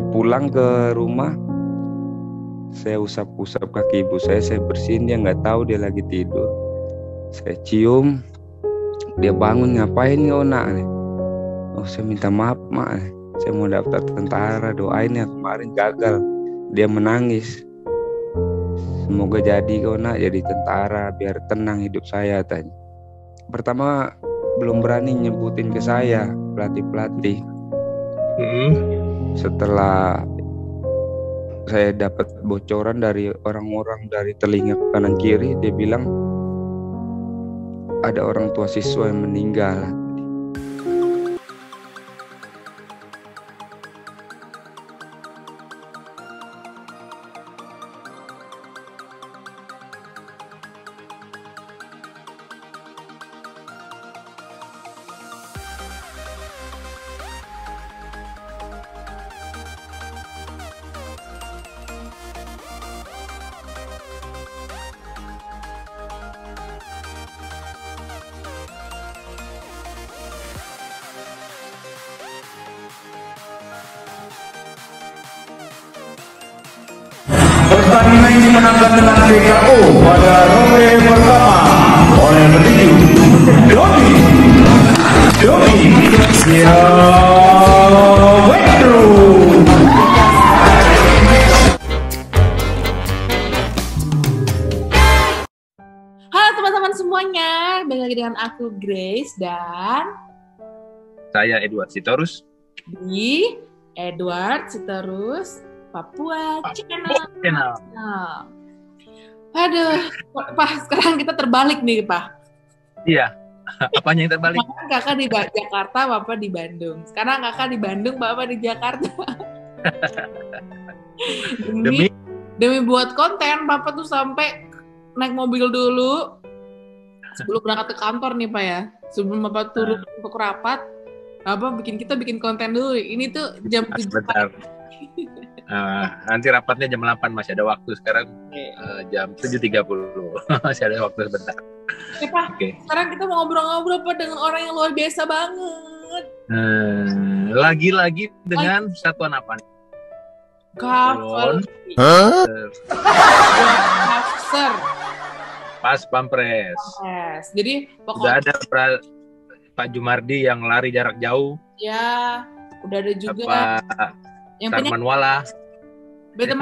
Pulang ke rumah, saya usap-usap kaki ibu saya bersihin, dia nggak tahu dia lagi tidur. Saya cium, dia bangun, ngapain kau nak? Oh, saya minta maaf mak, saya mau daftar tentara, doain ya, kemarin gagal. Dia menangis. Semoga jadi kau nak jadi tentara biar tenang hidup saya, tanya. Pertama belum berani nyebutin ke saya pelatih-pelatih. Setelah saya dapat bocoran dari orang-orang dari telinga kanan kiri, dia bilang ada orang tua siswa yang meninggal. Pertandingan ini dimenangkan dengan TKO pada ronde pertama oleh petinju Doni Siawetro. Halo teman-teman semuanya, balik lagi dengan aku Grace dan saya Edward Sitorus di Edward Sitorus Papua Channel. Aduh, Pak, sekarang kita terbalik nih, Pak. Iya, apanya yang terbalik? Kakak di Jakarta, Bapak di Bandung. Sekarang kakak di Bandung, Bapak di Jakarta. demi buat konten, Bapak tuh sampai naik mobil dulu sebelum berangkat ke kantor nih, Pak ya. Sebelum Bapak turun untuk rapat, Bapak bikin konten dulu. Ini tuh jam 7 pagi. Nanti rapatnya jam 8, masih ada waktu. Sekarang jam 7.30 masih ada waktu sebentar. Oke, Pak. Okay. Sekarang kita mau ngobrol-ngobrol Pak dengan orang yang luar biasa banget. Lagi-lagi dengan satuan apa nih? Kafser. Pas Pampres. Yes. Jadi pokoknya udah ada Pak Jumardi yang lari jarak jauh. Ya, udah ada juga yang Sarman Wala. Beta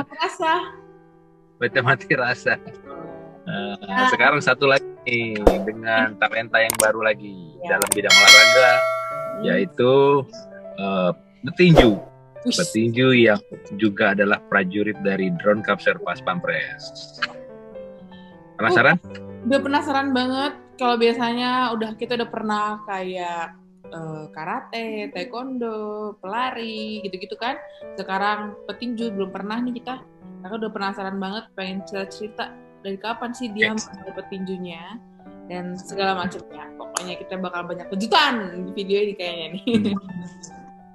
mati rasa. Sekarang satu lagi nih, dengan talenta yang baru lagi dalam bidang olahraga, yaitu petinju. Petinju yang juga adalah prajurit dari Drone Capser Pas Pampres. Penasaran? Udah penasaran banget. Kalau biasanya kita udah pernah kayak karate, taekwondo, pelari, gitu-gitu kan. Sekarang petinju belum pernah nih kita. Kakak udah penasaran banget, pengen cerita dari kapan sih dia mulai petinjunya dan segala macamnya. Pokoknya kita bakal banyak kejutan di video ini kayaknya nih.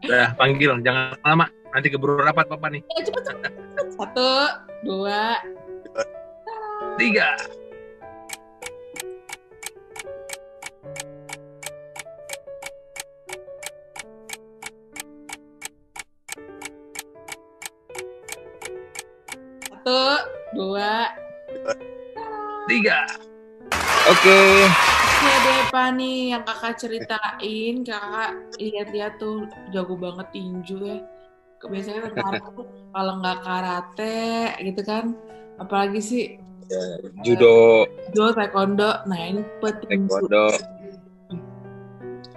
Udah panggil, jangan lama. Nanti keburu rapat Papa nih. Cepet. 1, 2, 3. Dua, 3. Oke deh Pak nih yang kakak ceritain, kakak lihat-lihat tuh jago banget tinju ya. Biasanya tentara tuh kalau nggak karate gitu kan, apalagi sih judo, taekwondo, nah ini petinju. Taekwondo.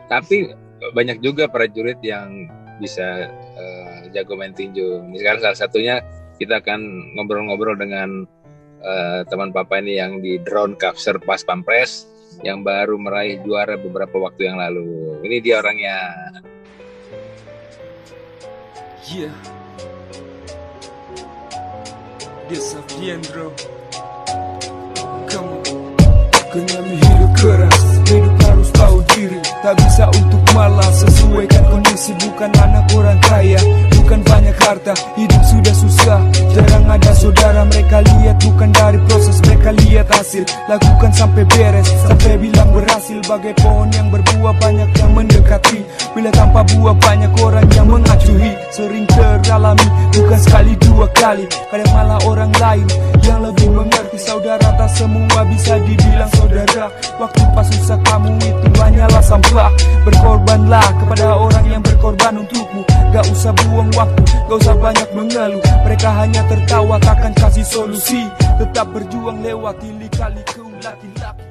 Tapi banyak juga prajurit yang bisa jago main tinju. Misalkan salah satunya kita akan ngobrol-ngobrol dengan teman Papa ini yang di Drone Capser Pas Pampres yang baru meraih juara beberapa waktu yang lalu. Ini dia orangnya. Yeah. Desafiando. Kamu kenyang hidup keras, hidup harus tahu diri. Tak bisa untuk malas, sesuaikan kondisi. Bukan anak orang kaya, bukan banyak harta. Hidup sudah susah, jarang yang ada saudara mereka lihat bukan dari proses, mereka lihat hasil. Lakukan sampai beres, sampai bilang berhasil. Bagai pohon yang berbuah banyak yang mendekati, bila tanpa buah banyak orang yang mengacuhi. Sering teralami, bukan sekali dua kali, kadang malah orang lain yang lebih mengerti. Saudara tak semua bisa dibilang saudara. Waktu pas susah kamu itu hanyalah sampah. Berkorbanlah kepada orang yang berkorban untukmu. Gak usah buang waktu, gak usah banyak mengeluh. Mereka hanya tertawa takkan kasih solusi. Tetap berjuang lewati lika-liku laki-laki.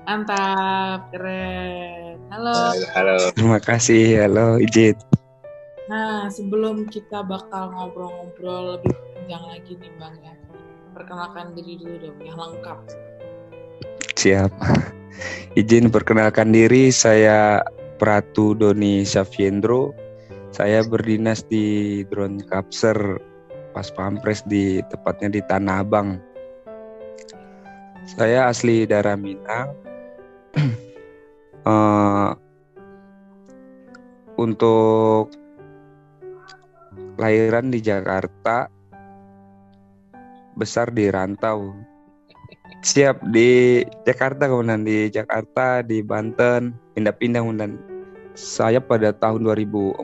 Mantap, keren. Halo. Halo. Terima kasih, halo Ijit. Nah, sebelum kita bakal ngobrol-ngobrol lebih panjang lagi nih Bang ya, perkenalkan diri dulu dong yang lengkap. Siap. Izin perkenalkan diri, saya Pratu Doni Syafiendro. Saya berdinas di Drone Capser Pas Pampres, tepatnya di Tanah Abang. Saya asli daerah Minang. Untuk lahiran di Jakarta, besar di rantau. Siap di Jakarta, kemudian di Jakarta, di Banten, pindah-pindah kemudian. Saya pada tahun 2014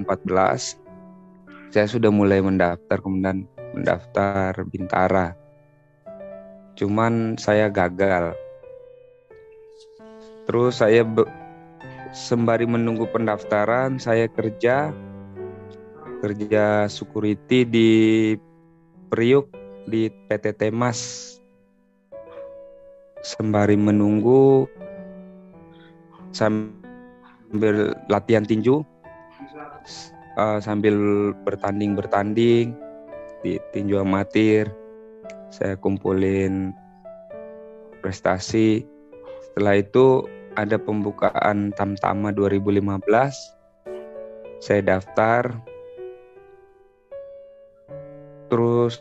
saya sudah mulai mendaftar, kemudian mendaftar Bintara. Cuman saya gagal. Terus saya sembari menunggu pendaftaran, saya kerja security di Priuk di PT Temas. Sembari menunggu sambil latihan tinju, sambil bertanding di tinju amatir, saya kumpulin prestasi. Setelah itu ada pembukaan Tamtama 2015, saya daftar. Terus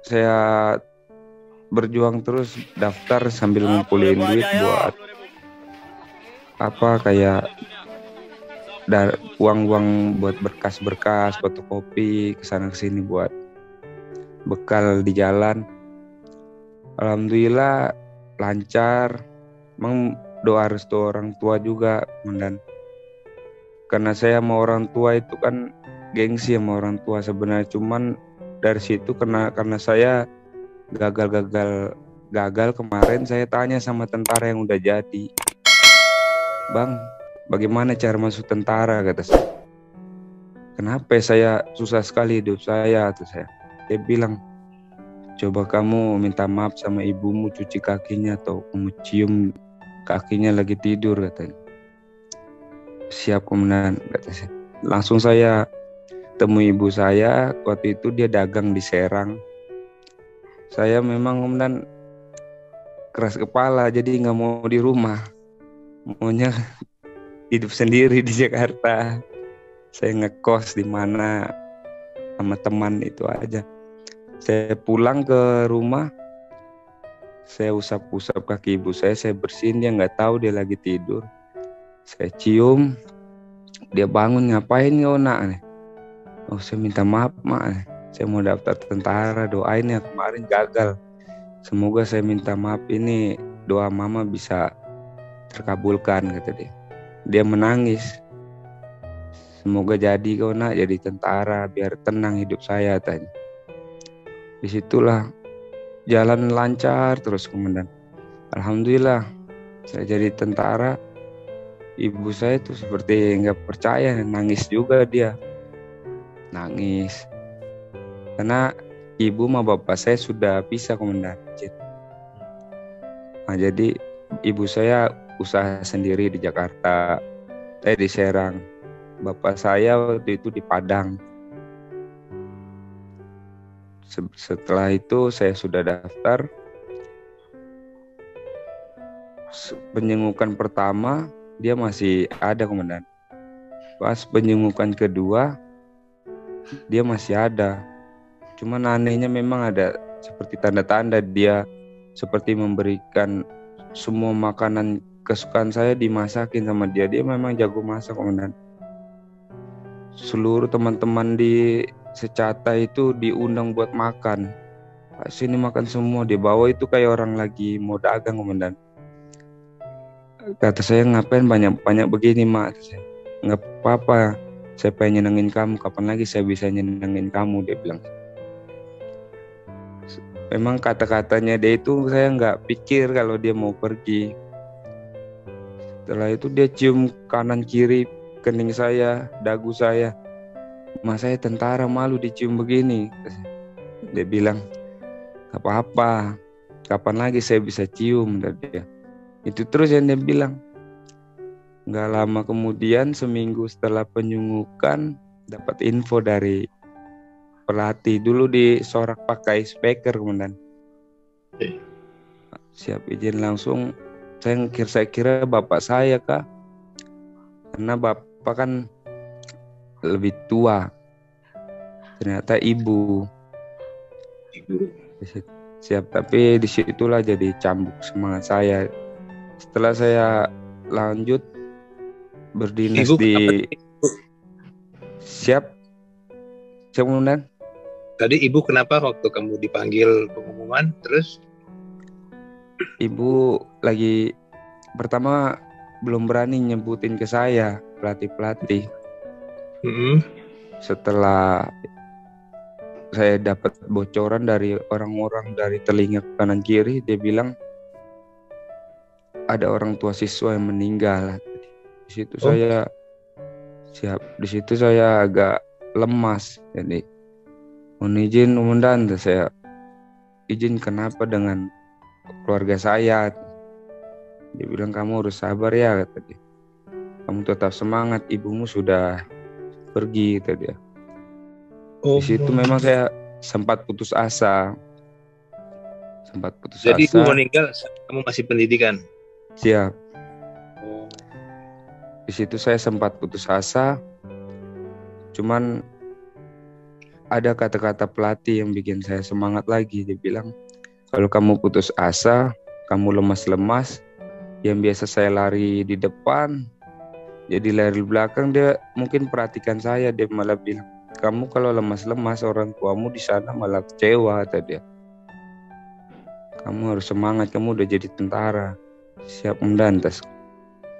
saya berjuang terus, daftar sambil ngumpulin duit buat kayak uang buat berkas-berkas, fotokopi kesana kesini buat bekal di jalan. Alhamdulillah lancar. Emang doa restu orang tua juga, dan karena saya sama orang tua itu kan gengsi sama orang tua sebenarnya. Cuman dari situ karena saya gagal kemarin, saya tanya sama tentara yang udah jadi, Bang, bagaimana cara masuk tentara, kata saya. Kenapa saya susah sekali hidup saya, kata saya. Dia bilang, coba kamu minta maaf sama ibumu, cuci kakinya, atau kamu cium kakinya lagi tidur, katanya. Siap kemudian, kata saya. Langsung saya temui ibu saya, waktu itu dia dagang di Serang. Saya memang kemudian keras kepala, jadi nggak mau di rumah, maunya hidup sendiri di Jakarta. Saya ngekos di mana sama teman itu aja. Saya pulang ke rumah, saya usap-usap kaki ibu saya bersihin, dia nggak tahu dia lagi tidur. Saya cium, dia bangun, ngapain kau nak? Oh, saya minta maaf mak, saya mau daftar tentara, doain ya, kemarin gagal. Semoga saya minta maaf ini doa mama bisa terkabulkan, kata dia. Dia menangis. Semoga jadi kau nak jadi tentara biar tenang hidup saya, tanya. Disitulah jalan lancar terus kemudian. Alhamdulillah saya jadi tentara. Ibu saya itu seperti nggak percaya, nangis juga dia. Nangis. Karena ibu sama bapak saya sudah pisah, komandan. Nah, jadi ibu saya usaha sendiri di Jakarta, di Serang. Bapak saya waktu itu di Padang. Setelah itu saya sudah daftar. Penyengukan pertama dia masih ada, komandan. Pas penyengukan kedua dia masih ada. Cuman anehnya memang ada seperti tanda-tanda dia seperti memberikan semua makanan kesukaan saya dimasakin sama dia. Dia memang jago masak, komandan. Seluruh teman-teman di secata itu diundang buat makan. Pak, sini makan semua. Di bawah itu kayak orang lagi mau dagang, komandan. Kata saya, ngapain banyak-banyak begini, mak? Nggak apa-apa, saya pengen nyenengin kamu. Kapan lagi saya bisa nyenengin kamu, dia bilang. Memang kata-katanya dia itu saya nggak pikir kalau dia mau pergi. Setelah itu dia cium kanan kiri kening saya, dagu saya. Mas, saya tentara, malu dicium begini. Dia bilang, gak apa-apa, kapan lagi saya bisa cium, kata dia. Itu terus yang dia bilang. Gak lama kemudian, seminggu setelah penyungukan, dapat info dari pelatih. Dulu disorak pakai speaker, komandan. Siap izin langsung. Saya kira bapak saya kah? Karena bapak kan lebih tua. Ternyata ibu. Siap, tapi disitulah jadi cambuk semangat saya. Setelah saya lanjut berdinas Ibu di siap komandan. Tadi ibu kenapa waktu kamu dipanggil pengumuman terus? Ibu lagi pertama belum berani nyebutin ke saya pelatih. Setelah saya dapat bocoran dari orang-orang dari telinga kanan kiri, dia bilang ada orang tua siswa yang meninggal. Di situ saya agak lemas. Jadi mohon izin komandan, saya izin kenapa dengan keluarga saya. Dia bilang, kamu harus sabar ya, kata dia. Kamu tetap semangat, ibumu sudah pergi, kata dia. Di situ memang saya sempat putus asa. Jadi ibu meninggal saat kamu masih pendidikan? Siap. Di situ saya sempat putus asa. Cuman ada kata-kata pelatih yang bikin saya semangat lagi. Dia bilang, kalau kamu putus asa, kamu lemas-lemas, yang biasa saya lari di depan, jadi lari di belakang. Dia mungkin perhatikan saya, dia malah bilang, kamu kalau lemas-lemas, orang tuamu di sana malah kecewa, kata dia. Kamu harus semangat, kamu udah jadi tentara. Siap mendantas.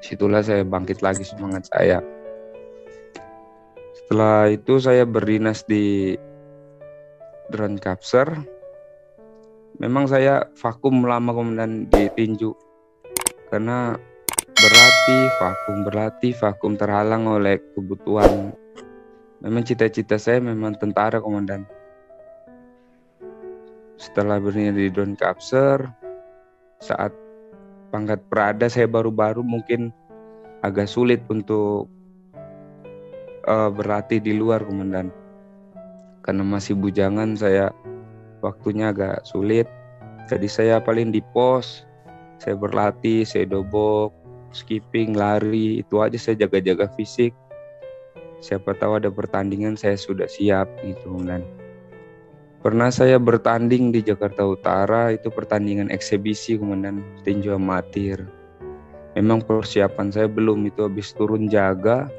Situlah saya bangkit lagi semangat saya. Setelah itu saya berdinas di Drone Capture. Memang saya vakum lama komandan di tinju. Karena berlatih, vakum terhalang oleh kebutuhan. Memang cita-cita saya memang tentara, komandan. Setelah berdinas di Drone Capture, saat pangkat Prada saya baru-baru mungkin agak sulit untuk berlatih di luar, komandan. Karena masih bujangan, saya waktunya agak sulit. Jadi saya paling di pos, saya berlatih, saya dobok, skipping, lari, itu aja saya jaga-jaga fisik. Siapa tahu ada pertandingan saya sudah siap gitu, komandan. Pernah saya bertanding di Jakarta Utara, itu pertandingan eksebisi, komandan, tinju amatir. Memang persiapan saya belum, itu habis turun jaga,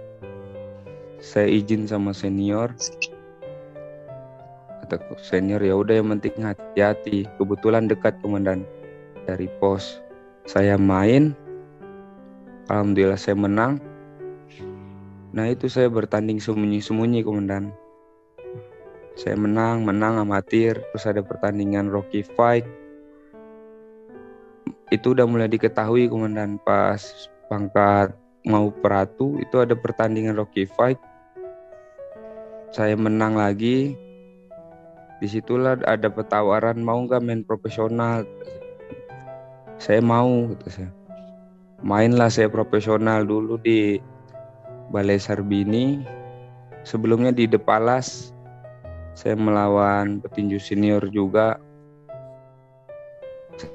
saya izin sama senior. Kata senior, ya udah yang penting hati-hati. Kebetulan dekat, komandan, dari pos. Saya main, alhamdulillah saya menang. Nah itu saya bertanding sembunyi-sembunyi, komandan. Saya menang amatir. Terus ada pertandingan Rocky Fight. Itu udah mulai diketahui, komandan, pas pangkat mau peratu itu ada pertandingan Rocky Fight. Saya menang lagi. Disitulah ada petawaran, mau nggak main profesional. Saya mau, gitu saya. Mainlah saya profesional dulu di Balai Sarbini. Sebelumnya di Depalas saya melawan petinju senior juga.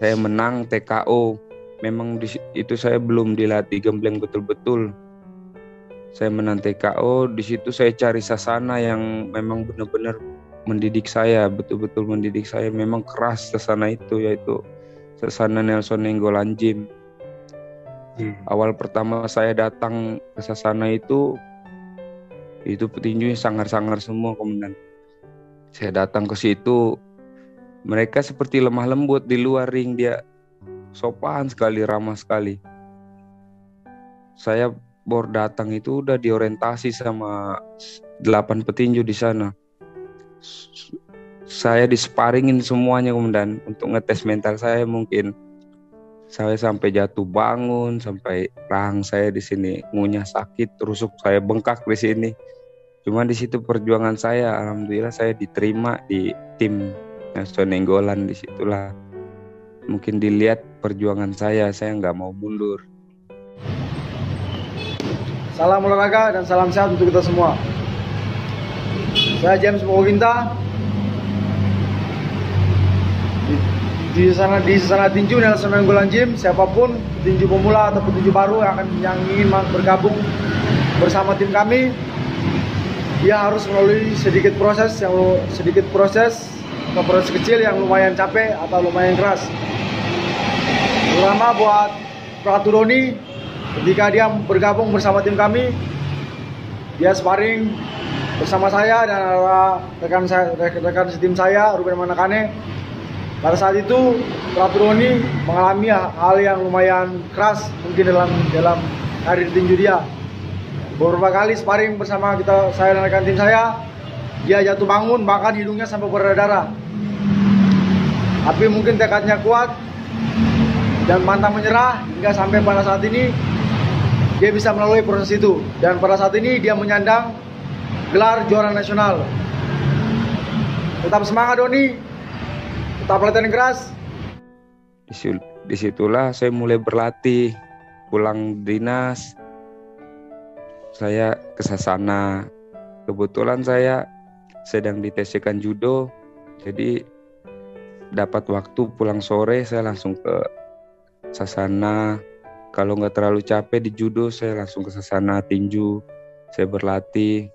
Saya menang TKO. Memang itu saya belum dilatih gembleng betul-betul. Saya menang TKO. Di situ saya cari sasana yang memang benar-benar mendidik saya, betul-betul mendidik saya. Memang keras sasana itu, yaitu sasana Nelson Nainggolan Gym. Awal pertama saya datang ke sasana itu petinjunya sangar-sangar semua, komandan. Saya datang ke situ, mereka seperti lemah lembut di luar ring, dia sopan sekali, ramah sekali. Saya baru datang itu udah diorientasi sama 8 petinju di sana. Saya disparingin semuanya komandan untuk ngetes mental saya mungkin. Saya sampai jatuh bangun, sampai rahang saya di sini ngunyah sakit, rusuk saya bengkak di sini. Cuma di situ perjuangan saya, alhamdulillah saya diterima di tim Sonenggolan. Disitulah mungkin dilihat perjuangan saya nggak mau mundur. Salam olahraga dan salam sehat untuk kita semua. Saya James Mogoginta. Di sana tinju Nelson Sonenggolan Gym, siapapun tinju pemula atau tinju baru yang ingin bergabung bersama tim kami, dia harus melalui sedikit proses kecil yang lumayan capek atau lumayan keras. Terutama buat Pratu Doni, ketika dia bergabung bersama tim kami, dia sparring bersama saya dan rekan tim saya Ruben Manakane. Pada saat itu Pratu Doni mengalami hal yang lumayan keras mungkin dalam karir tinju dia. Beberapa kali sparring bersama saya dan rekan tim saya, dia jatuh bangun, bahkan hidungnya sampai berdarah. Tapi mungkin tekadnya kuat dan pantang menyerah hingga sampai pada saat ini dia bisa melalui proses itu. Dan pada saat ini dia menyandang gelar juara nasional. Tetap semangat Doni, tetap latihan keras. Disitulah saya mulai berlatih. Pulang dinas, saya ke Sasana. Kebetulan saya sedang diteskan judo, jadi dapat waktu pulang sore saya langsung ke Sasana. Kalau nggak terlalu capek di judo, saya langsung ke Sasana tinju. Saya berlatih.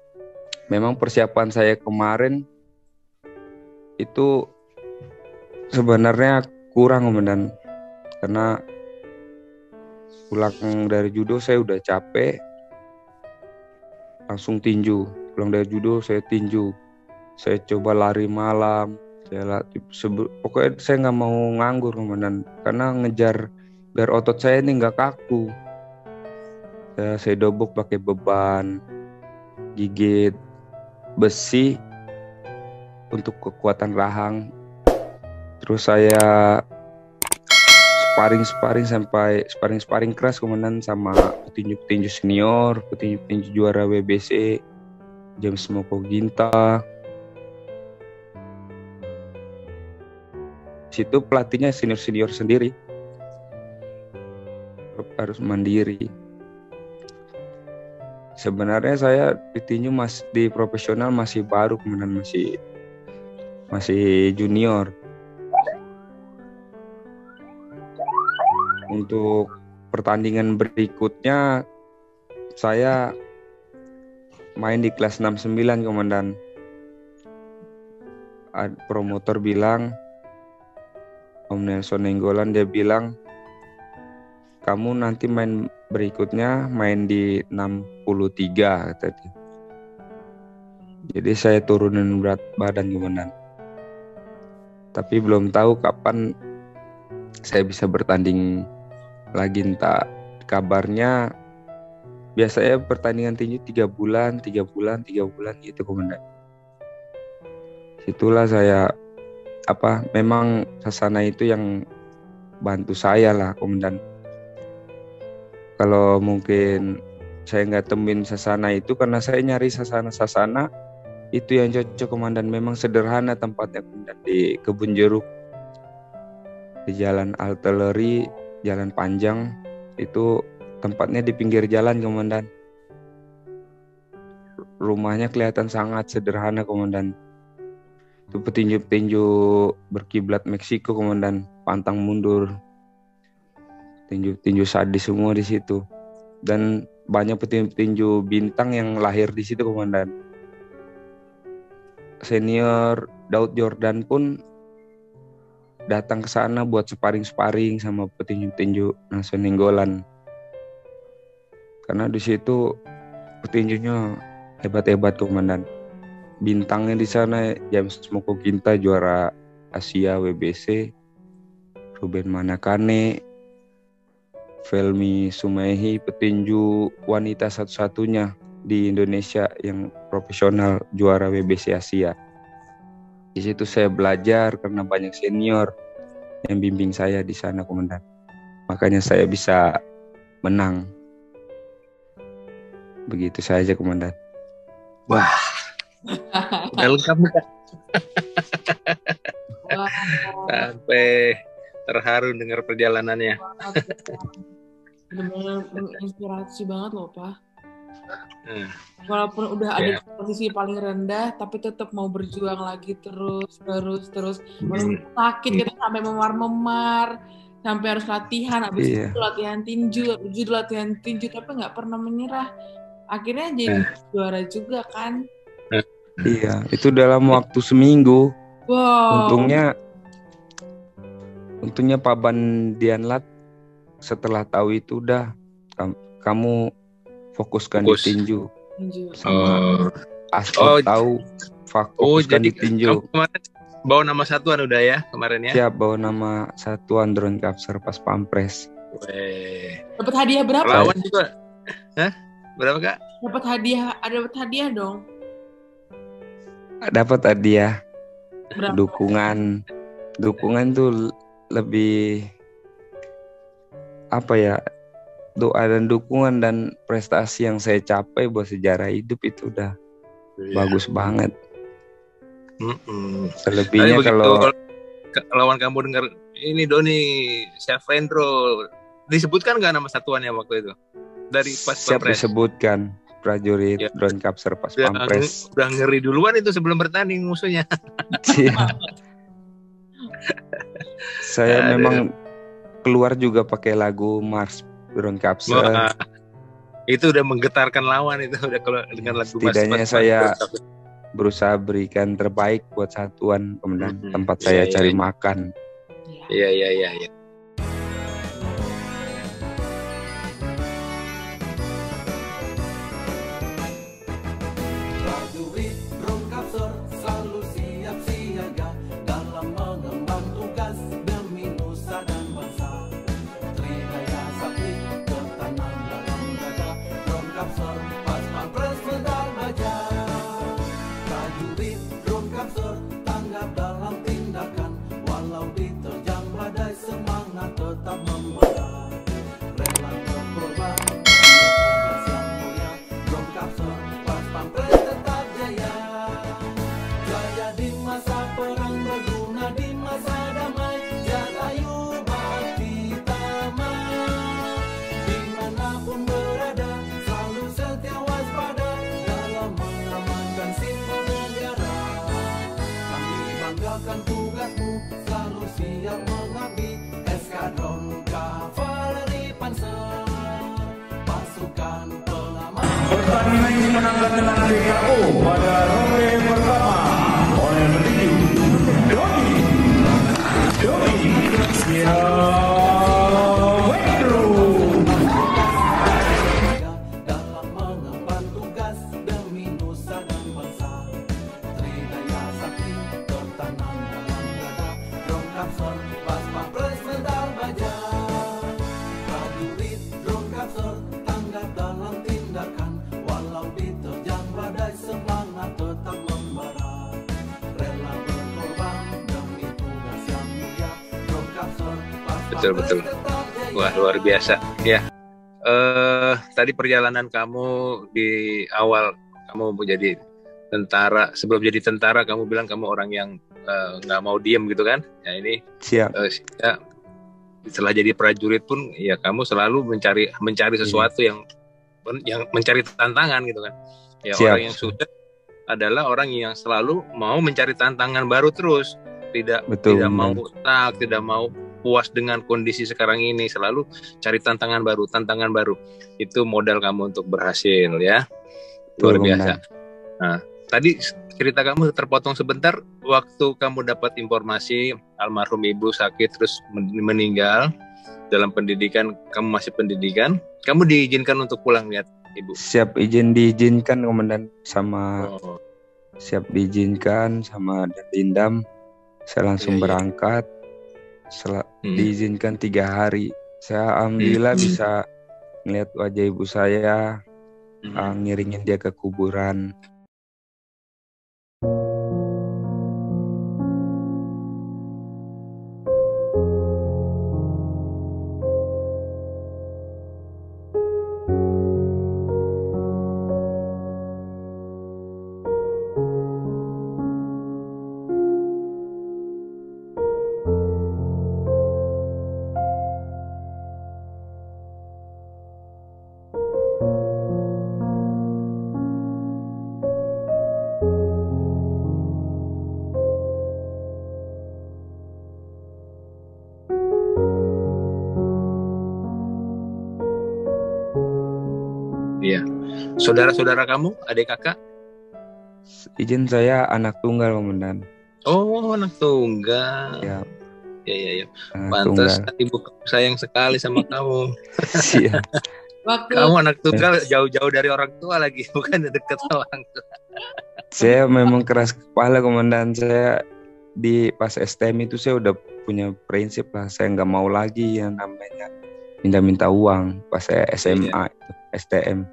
Memang persiapan saya kemarin itu sebenarnya kurang komandan, karena pulang dari judo saya udah capek, langsung tinju. Pulang dari judo saya tinju, saya coba lari malam, pokoknya saya nggak mau nganggur komandan, karena ngejar biar otot saya ini nggak kaku. Saya dobok pakai beban, gigit besi untuk kekuatan rahang. Terus saya sparring keras komandan sama petinju senior, petinju juara WBC, James Mogoginta. Situ pelatihnya senior sendiri, harus mandiri. Sebenarnya saya ditinju di profesional masih baru, kemudian masih junior. Untuk pertandingan berikutnya saya main di kelas 69 komandan. Promotor bilang, Om Nelson Sonenggolan, dia bilang, kamu nanti main berikutnya main di 63 kata dia. Jadi saya turunin berat badan komandan. Tapi belum tahu kapan saya bisa bertanding lagi, entah. Kabarnya biasanya pertandingan tinju 3 bulan gitu komandan. Situlah saya memang Sasana itu yang bantu saya lah komandan. Kalau mungkin saya nggak temuin Sasana itu, karena saya nyari Sasana itu yang cocok komandan. Memang sederhana tempatnya komandan, di Kebun Jeruk, di Jalan Artileri, Jalan Panjang. Itu tempatnya di pinggir jalan komandan. Rumahnya kelihatan sangat sederhana komandan. Itu petinju-petinju berkiblat Meksiko komandan, pantang mundur. Tinju sadis semua di situ, dan banyak petinju bintang yang lahir di situ komandan. Senior Daud Jordan pun datang ke sana buat sparring sama petinju Sonenggolan, karena di situ petinjunya hebat komandan. bintangnya di sana James Mokokinta juara Asia WBC, Ruben Manakane, Felmi Sumaihi petinju wanita satu-satunya di Indonesia yang profesional juara WBC Asia. Di situ saya belajar karena banyak senior yang bimbing saya di sana, Komandan. Makanya saya bisa menang. Begitu saja, Komandan. Wah, udah lengkap Kak. Wah, Sampai terharu dengar perjalanannya. benar-benar menginspirasi banget loh, Pak. Hmm. Walaupun udah ada Ya. di posisi paling rendah, tapi tetap mau berjuang lagi terus. Hmm. Walaupun sakit, kita sampai memar-memar, sampai harus latihan, habis Iya. itu latihan tinju, tapi nggak pernah menyerah. Akhirnya jadi juara juga kan. Iya, itu dalam waktu seminggu. Wow. Untungnya Pak Bandianlat setelah tahu itu udah kamu fokuskan Fokus. di tinju. Tinju. Sama Oh, Astor tahu fokuskan jadi di tinju. kamu kemarin bawa nama satuan udah ya kemarin ya? Siap bawa nama satuan Drone Capser pas Pampres. Weh. Dapat hadiah berapa? Lawan juga. Hah? Berapa Kak? Dapat hadiah dong. Dapat hadiah, Berapa? dukungan tuh lebih apa ya, doa dan dukungan dan prestasi yang saya capai buat sejarah hidup itu udah bagus banget. Mm-mm. Selebihnya Tapi begitu kalau lawan kamu dengar ini Doni Syafendro, disebutkan nggak nama satuannya waktu itu dari pas siap Pampres? disebutkan prajurit Ya. Drone Capser pas Udah, Pampres. udah ngeri duluan itu sebelum bertanding musuhnya. Iya. Saya Aduh. memang keluar juga pakai lagu Mars Drone Capser. Wah, itu udah menggetarkan lawan itu udah kalau dengan lagu Setidaknya saya berusaha berikan terbaik buat satuan, kemudian Mhm. tempat Iya, saya iya. cari makan. Iya. Iya. Prajurit Drone Capser selalu siap siaga dalam mengemban tugas demi nusa dan bangsa. Tridaya sakti tertanam dalam dada Drone Capser pas Pampres medal baja. Prajurit Drone Capser tanggap dalam tindakan walau diterjang badai semangat tetap membara. Rela berkorban demi tugas yang mulia Drone Capser pas Pampres tetap jaya. Jaya di masa perang berguna di masa damai. Jatayu bakti tama. Dimanapun berada selalu setia waspada dalam mengamankan simbol negara. Kami banggakan tugasmu selalu siap mengabdi. Eskadron Kavaleri Panzer pasukan pengaman. Pertandingan dimenangkan dengan TKO pada ronde pertama oleh petinju Doni Syafendro. Dalam mengemban tugas demi nusa dan bangsa. Tridaya sakti tertanam dalam dada Drone Capser pas Pampres medal baja. Prajurit Drone Capser tanggap dalam tindakan walau diterjang badai semangat tetap membara. Rela berkorban demi tugas yang mulia Drone Capser pas Betul. Pampres tetap jaya. Wah, luar biasa. Ya. Tadi perjalanan kamu di awal kamu mau jadi tentara. Sebelum jadi tentara kamu bilang kamu orang yang nggak mau diem gitu kan? Ya ini Siap. ya, setelah jadi prajurit pun ya kamu selalu mencari sesuatu yang mencari tantangan gitu kan. Ya Siap. orang yang sudah adalah orang yang selalu mau mencari tantangan baru terus. Tidak Betul, mau Bang. stuck, tidak mau puas dengan kondisi sekarang ini, selalu cari tantangan baru. Itu modal kamu untuk berhasil ya. Luar Betul, biasa. Komandan. Nah, tadi cerita kamu terpotong sebentar waktu kamu dapat informasi almarhum ibu sakit terus meninggal dalam pendidikan, kamu masih pendidikan, kamu diizinkan untuk pulang lihat ibu. Siap diizinkan, Komandan, sama Oh, siap diizinkan sama Dadindam. Saya langsung berangkat. Diizinkan 3 hari. Saya alhamdulillah bisa ngeliat wajah ibu saya, ngiringin dia ke kuburan. Iya. Saudara-saudara kamu, adik kakak? Izin saya anak tunggal, Komandan. Oh, anak tunggal. Ya, Ya. anak Pantas tunggal. ibu kamu sayang sekali sama kamu. Siap. Waktu Kamu anak tunggal jauh-jauh dari orang tua lagi, bukan dekat sama orang tua. Saya memang keras kepala, Komandan. Saya di pas STM itu saya udah punya prinsip lah. Saya nggak mau lagi yang namanya minta-minta uang. Pas saya SMA itu, STM.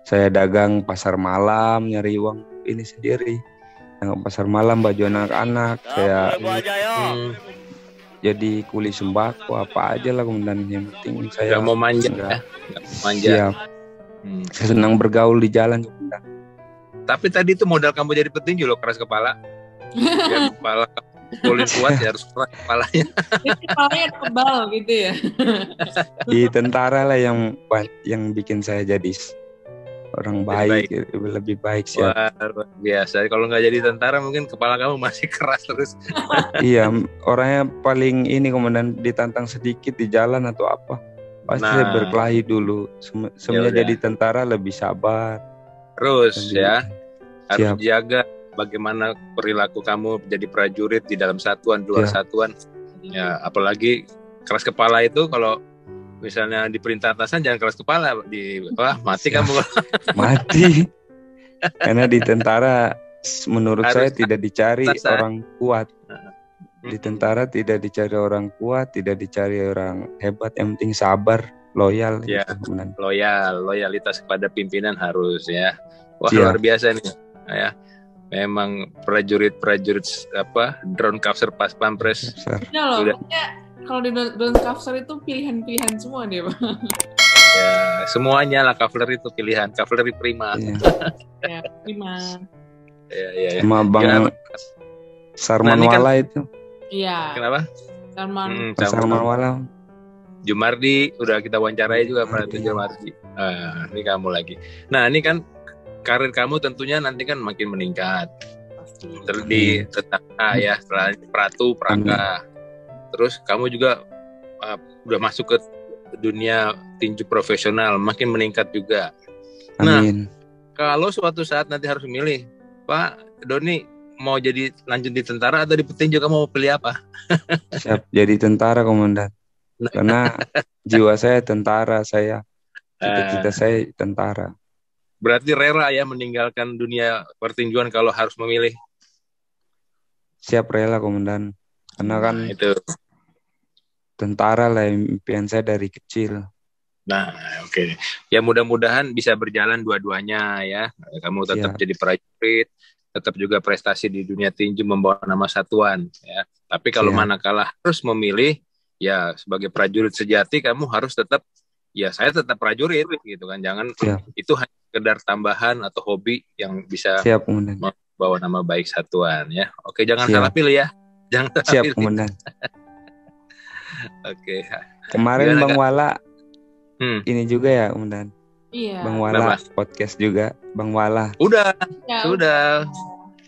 Saya dagang pasar malam, nyari uang ini sendiri. Dagang pasar malam, baju anak-anak. Saya jadi kuli sembako apa aja lah, Komandan. Yang penting saya Gak mau manja nggak- ya? Gak mau manja. Siap. Saya senang bergaul di jalan, Komandan. Tapi tadi itu modal kamu jadi petinju loh, keras kepala. Biar kepala kamu pukulin kuat ya harus keras kepalanya. jadi kepalanya tebal gitu ya. Di tentara lah yang bikin saya jadi orang baik, lebih baik siap. Wah, luar biasa. Kalau nggak jadi tentara mungkin kepala kamu masih keras terus. Iya, orangnya paling ini, Komandan, ditantang sedikit di jalan atau apa, pasti Nah. saya berkelahi dulu. Sebenarnya udah. jadi tentara lebih sabar. Terus lebih- ya harus Siap. jaga bagaimana perilaku kamu jadi prajurit di dalam satuan, di luar Siap. satuan. Ya, apalagi keras kepala itu kalau misalnya di perintah atasan jangan keras kepala, mati Siap. kamu. Mati. Karena di tentara menurut Harus saya tidak dicari atasan. orang kuat. Di tentara tidak dicari orang kuat, tidak dicari orang hebat, yang penting sabar, loyal. Ya. Gitu, Komandan. Loyalitas kepada pimpinan harus ya. Wah, Siap. luar biasa nih ya. Memang prajurit drone capture pas pampres. Besar. Ya loh, Udah. pokoknya kalau di Drone Capture itu pilihan-pilihan semua deh, Bang. Ya, semuanya lah cavalry itu pilihan, cavalry prima. Iya. Ya, terima. Ya. Sama Bang Sarman Nah, ini kan- Wala itu. Iya, Kenapa? Salman. Bang Sarman Wala. Jumardi udah kita wawancarai juga Pak Jumardi. Ini kamu lagi. Nah, ini kan karir kamu tentunya nanti kan makin meningkat. Pasti. Di tentara ya, setelah Pratu, Praka. Terus kamu juga udah masuk ke dunia tinju profesional, makin meningkat juga. Nah, Amin. kalau suatu saat nanti harus memilih, Pak Doni mau jadi lanjut di tentara atau di petinju, kamu mau pilih apa? Siap jadi tentara, Komandan. Karena jiwa saya tentara, cita-cita saya tentara. Berarti rela ya meninggalkan dunia pertinjuan kalau harus memilih. Siap rela, Komandan. Karena kan Nah, itu. tentara lah impian saya dari kecil. Nah, oke. Ya mudah-mudahan bisa berjalan dua-duanya ya. Kamu tetap Siap. jadi prajurit, tetap juga prestasi di dunia tinju membawa nama satuan ya. Tapi kalau Siap. manakala harus memilih, ya sebagai prajurit sejati kamu harus tetap, ya saya tetap prajurit gitu kan. Jangan Siap. itu hanya sekedar tambahan atau hobi yang bisa Siap, Komandan. bawa nama baik satuan ya. Oke, jangan Siap. salah pilih ya. Jangan salah Siap, pilih. Komandan. Oke. Kemarin Gimana, Bang Kak? Wala Hmm. ini juga ya, Komandan. Iya. Bang Wala podcast juga, Bang Wala. Udah, Ya, sudah.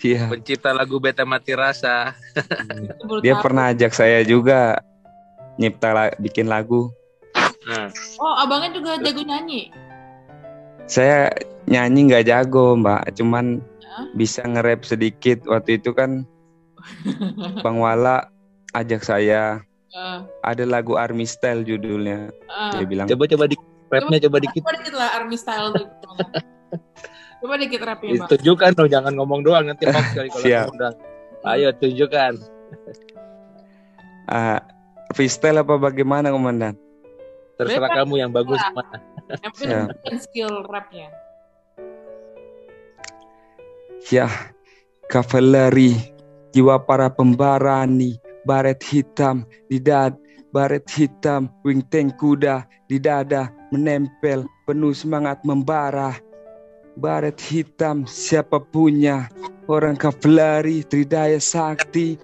Iya. Pencipta lagu Beta Mati Rasa. aku baru Dia tahu. pernah ajak saya juga bikin lagu. Nah, Oh, abangnya juga jago nyanyi. Saya nyanyi nggak jago, Mbak, cuman Hah? bisa nge-rap sedikit. Waktu itu kan Bang Wala ajak saya, Eh, ada lagu Army Style judulnya. Dia bilang, coba di rapnya coba dikit. Coba dikit lah Army Style tuh. Coba dikit rapnya, Bang. Tunjukkan dong, jangan ngomong doang nanti hoax kali kalau Siap. ngundang. Ayo tunjukkan. Freestyle apa bagaimana, Komandan? Terserah Bebas. kamu yang bagus mana. Yang penting Siap. tunjukkan skill rapnya. Ya, kavaleri, jiwa para pembarani, baret hitam di dada, baret hitam, wing tank kuda di dada, menempel, penuh semangat membara. Baret hitam siapa punya, orang kavaleri tridaya sakti,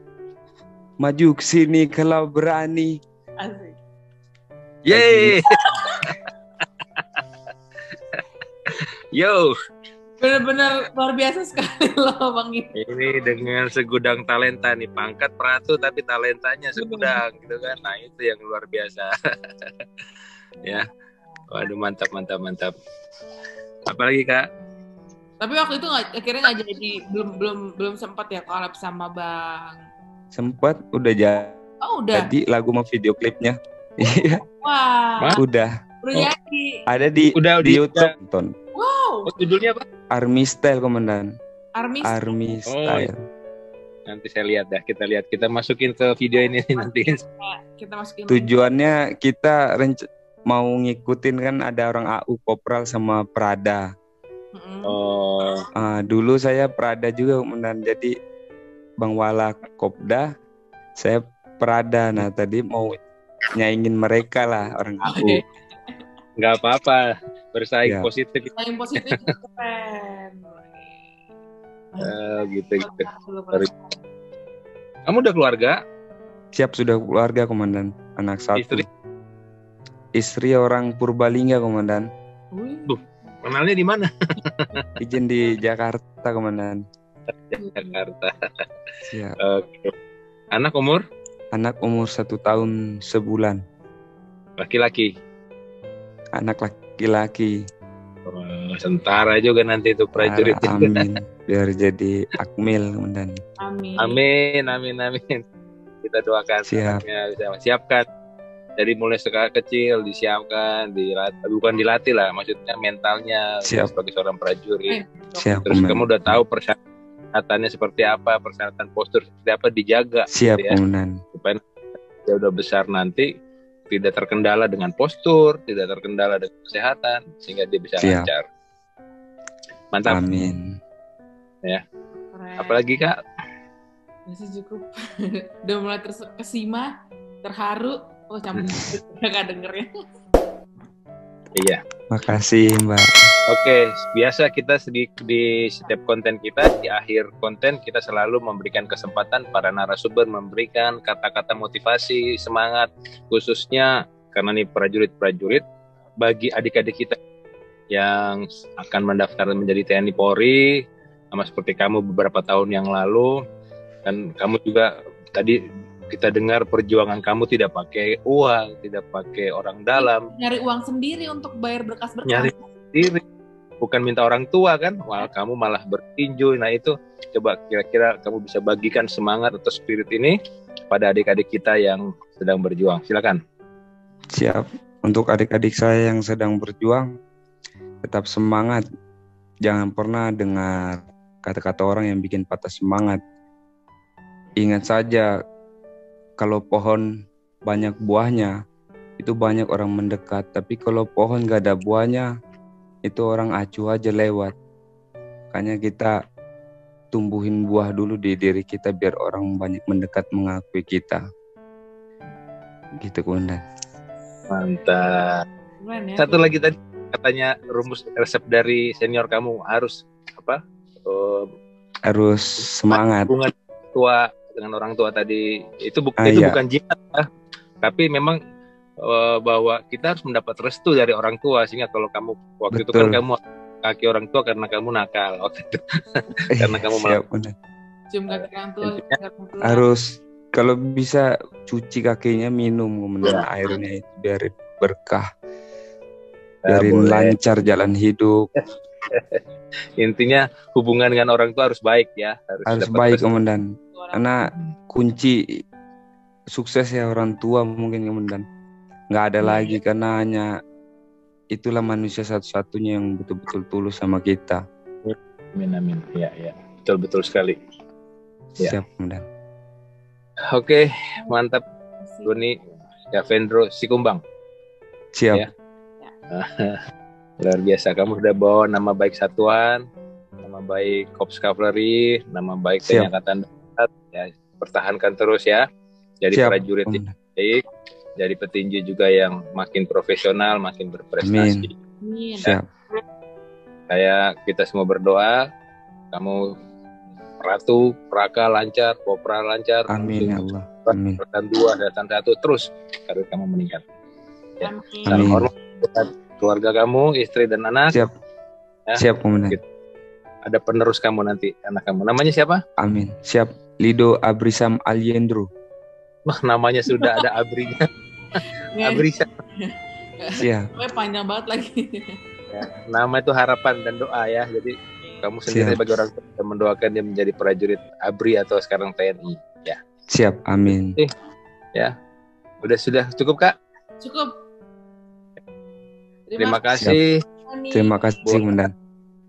maju ke sini kalau berani. Asik. Yeay. Yo, Bener-bener luar biasa sekali loh Bang ini. ini dengan segudang talenta nih, pangkat peratu tapi talentanya segudang gitu kan. Nah, itu yang luar biasa. Ya. Waduh, mantap. Apalagi Kak? Tapi waktu itu akhirnya nggak jadi, belum sempat ya collab sama Bang. Sempat udah Oh udah. jadi lagu sama video klipnya. Iya, Wah. udah Jadi. ada di Udah di YouTube. Tonton. Wow. Oh, judulnya apa? Army Style, Komandan. Army. Army Style. Nanti saya lihat dah, kita masukin ke video ini nanti. Kita masukin. Tujuannya kita mau ngikutin kan ada orang AU Kopral sama Prada. Mm-mm. Oh, Dulu saya Prada juga, Komandan. Jadi Bang Wala Kopda, saya Prada. Nah tadi mau nyaingin mereka lah orang AU. nggak apa-apa, bersaing Ya. positif. Yang positif keren. Gitu. Kamu udah keluarga? Siap, sudah keluarga, Komandan. Anak satu. Istri? Istri orang Purbalingga, Komandan. Wih. Kenalnya di mana? Izin di Jakarta, Komandan. Jakarta. Siap. Oke. Anak umur? Anak umur 1 tahun sebulan. Laki-laki. Anak laki-laki. Oh, tentara juga nanti itu prajurit. Amin. Biar jadi akmil, Komandan. Amin. Amin. Kita doakan. Siap. Anaknya siapkan. Dari mulai sekarang kecil disiapkan, bukan dilatih lah, maksudnya mentalnya Siap. sebagai seorang prajurit. Siap, Terus Komandan. kamu udah tahu persyaratannya seperti apa, persyaratan postur seperti apa, dijaga. Siap, gitu ya. Komandan. Supaya dia udah besar nanti tidak terkendala dengan postur, tidak terkendala dengan kesehatan, sehingga dia bisa Siap. lancar. Mantap. Amin. Keren. Apalagi Kak? Masih cukup. Udah mulai kesima, terharu. Oh campur. Gak dengernya. Iya. Makasih, Mbak. Oke, biasa kita di setiap konten kita, di akhir konten kita selalu memberikan kesempatan para narasumber memberikan kata-kata motivasi, semangat, khususnya karena nih prajurit-prajurit, bagi adik-adik kita yang akan mendaftar menjadi TNI Polri, sama seperti kamu beberapa tahun yang lalu, dan kamu juga tadi kita dengar perjuangan kamu tidak pakai uang, tidak pakai orang dalam, Nyari uang sendiri untuk bayar berkas-berkas. nyari sendiri, bukan minta orang tua kan. Wah, kamu malah bertinju. Nah itu coba kira-kira kamu bisa bagikan semangat atau spirit ini pada adik-adik kita yang sedang berjuang. Silakan. Siap. Untuk adik-adik saya yang sedang berjuang, tetap semangat. Jangan pernah dengar kata-kata orang yang bikin patah semangat. Ingat saja, kalau pohon banyak buahnya, itu banyak orang mendekat. Tapi kalau pohon gak ada buahnya, itu orang acuh aja lewat. Makanya kita tumbuhin buah dulu di diri kita biar orang banyak mendekat mengakui kita. Gitu, Komandan. Mantap. Keren ya. Satu lagi tadi katanya rumus resep dari senior kamu harus apa? Harus semangat. Hubungan tua dengan orang tua tadi itu itu Iya. bukan jihad ya. Tapi memang bahwa kita harus mendapat restu dari orang tua, sehingga kalau kamu waktu itu kan Betul. kamu kaki orang tua karena kamu nakal waktu itu. Karena kamu Siap, Komandan. Cium kaki orang tua. Intinya cium kaki orang tua. Harus kalau bisa cuci kakinya, minum, Komandan, airnya itu biarin berkah, biarin boleh. lancar jalan hidup. Intinya hubungan dengan orang tua harus baik ya, Harus dapat baik, restu. Komandan. Orang- Karena kunci sukses ya orang tua mungkin, Komandan. Nggak ada lagi, karena hanya itulah manusia satu-satunya yang betul-betul tulus sama kita. Amin, amin. Ya, ya. Betul sekali. Ya. Siap, Komandan. Oke, mantap. Doni, ya Vendro Sikumbang. Siap. Ya. Luar biasa. Kamu sudah bawa nama baik satuan, nama baik Korps Kavaleri, nama baik TNI Siap. Angkatan Darat. Ya, pertahankan terus ya. Jadi Siap, prajurit yang Komandan. baik, jadi petinju juga yang makin profesional, makin berprestasi. Amin. Siap. Kayak kita semua berdoa, kamu Ratu, Praka lancar, Kopra lancar, Amin ya Allah. Amin. Rekan 2, Rekan 1, terus karir kamu meningkat. Ya. Amin. Salam Amin. hormat buat keluarga kamu, istri dan anak. Siap. Ya. Siap, Komandan. Ada penerus kamu nanti, anak kamu. Namanya siapa? Amin. Siap. Lido Abrisam Aliendro. Wah, namanya sudah ada abrinya. Abrisa. Siap. Pokoknya panjang banget lagi. Ya. Nama itu harapan dan doa ya. Jadi kamu sendiri Siap. sebagai orang tua yang mendoakan dia menjadi prajurit ABRI atau sekarang TNI. Ya. Siap. Amin. Ya. Sudah cukup, Kak? Cukup. Terima kasih. Tony. Terima kasih, Komandan.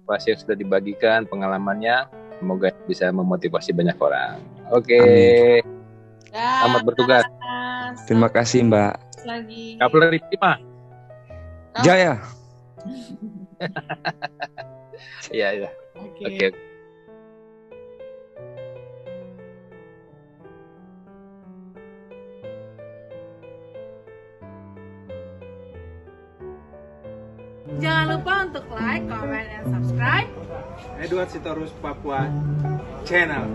Apa yang sudah dibagikan pengalamannya, semoga bisa memotivasi banyak orang. Oke. Amin. Dah. Selamat bertugas. Terima kasih, Mbak. Lagi. Kavaleri Prima. Jaya. Iya, iya. Oke. Oke. Jangan lupa untuk like, comment, and subscribe. Edward Sitorus Papua Channel.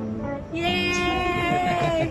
Yeay!